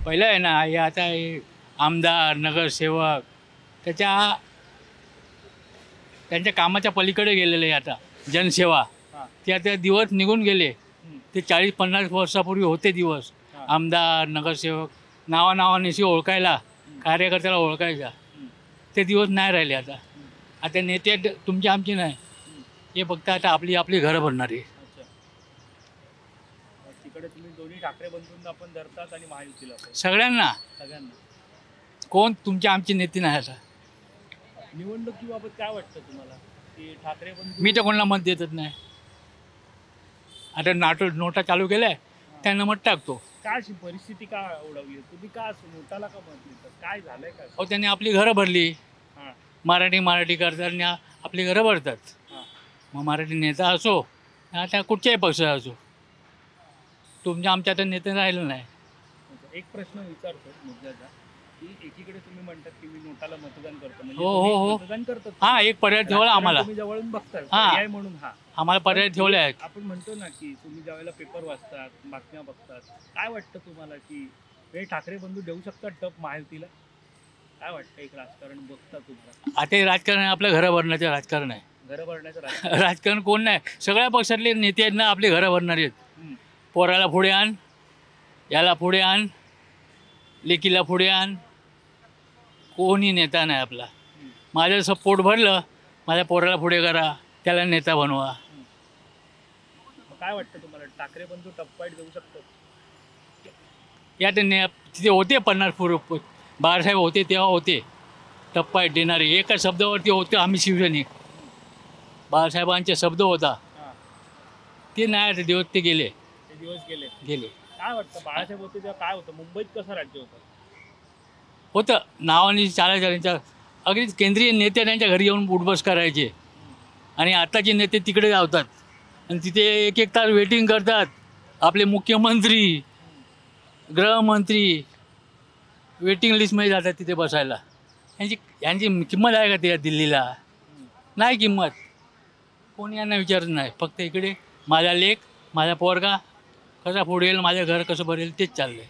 पहिलं आहे ना, हे आता हे आमदार नगरसेवक त्यांच्या कामाच्या पलीकडे गेलेले आहे. आता जनसेवा हां. ते आता दिवस निघून गेले. हं. ते 40-50 वर्षापूर्वी होते दिवस. हां. आमदार नगरसेवक नावानिशी ओळखायला, कार्यकर्त्याला ओळखायचा. हं. ते दिवस नाही राहिले आता. आता नेते तुमची आमची नाही, हे फक्त आता आपली आपली घरं भरणारी. अच्छा. तिकडे तुम्ही दोन्ही ठाकरे बंधूंना पण धरतात आणि महायुतीला पण. सगळ्यांना. सगळ्यांना. कोण तुमची आमची नेते नाही आता. निवडणुकीबाबत काय वाटतं तुम्हाला की ठाकरे बंधू? मी तर कोणाला मत देतच नाही. आता नोटा चालू केल्या, त्यांना मत टाकतो. काय अशी परिस्थिती का ओढवली तुम्ही? का नोटाला का मत देतात? काय झालंय का? अहो, त्यांनी आपली घरं भरली. हां. मराठी करताना आपली घरं भरतात. हां. मग मराठी नेता असो, आता कुठच्याही पक्षाचा असो, तुमच्या आमच्या तर नेते राहिलं नाही. एक प्रश्न विचारतो मुद्द्याचा की एकीकडे तुम्ही म्हणतात की मी नोटाला मतदान करतो, म्हणजे हो, तुम्ही हो. मतदान करतात. हां, एक पर्याय ठेवला आम्हाला. तुम्ही जवळून बघताय हां. पर्याय म्हणून. हा आम्हाला पर्याय ठेवले आहेत. आपण म्हणतो ना की तुम्ही ज्यावेळेला पेपर वाचतात, बातम्या बघतात, काय वाटतं तुम्हाला की हे ठाकरे बंधू देऊ शकतात टप महायुतीला? काय वाटतं एक राजकारण बघता तुम्हाला? आता हे राजकारण आहे, आपलं घरं भरण्याचं राजकारण आहे. घरं भरण्याचं राजकारण. राजकारण कोण नाही, सगळ्या पक्षातले नेते आहेत ना, आपली घरं भरणारी आहेत. हं. पोराला पुढे आण, याला पुढे आण, लेकीला पुढे आण, कोणी नेता नाही आपला. माझं सपोर्ट भरलं, माझ्या पोराला पुढे करा, त्याला नेता बनवा. मग काय वाटतं तुम्हाला ठाकरे बंधू टप्पाईट देऊ शकतात? या तिथे होते 50 पूर्व बाळासाहेब होते तेव्हा होते टप्पा देणारे. एका शब्दावरती होते आम्ही शिवसैनिक. बाळासाहेबांचे शब्द होता, हां. ते नाही आता दिवस ते गेले. ते दिवस गेले. गेले काय वाटतं बाळासाहेब होते तेव्हा काय होतं? मुंबईत कसं राज्य होतं? होतं नावाने चालायचं. त्यांच्या अगदी केंद्रीय नेते त्यांच्या घरी येऊन उठबस करायचे. आणि आताचे नेते तिकडे जातात आणि तिथे एक तास वेटिंग करतात. आपले मुख्यमंत्री, गृहमंत्री वेटिंग लिस्टमध्ये जातात तिथे बसायला. यांची किंमत आहे का त्या दिल्लीला? नाही किंमत. कोणी यांना विचारत नाही. फक्त इकडे माझा लेक, माझा पोरगा कसा पुढे येईल, माझं घर कसं भरेल, तेच चाललं आहे.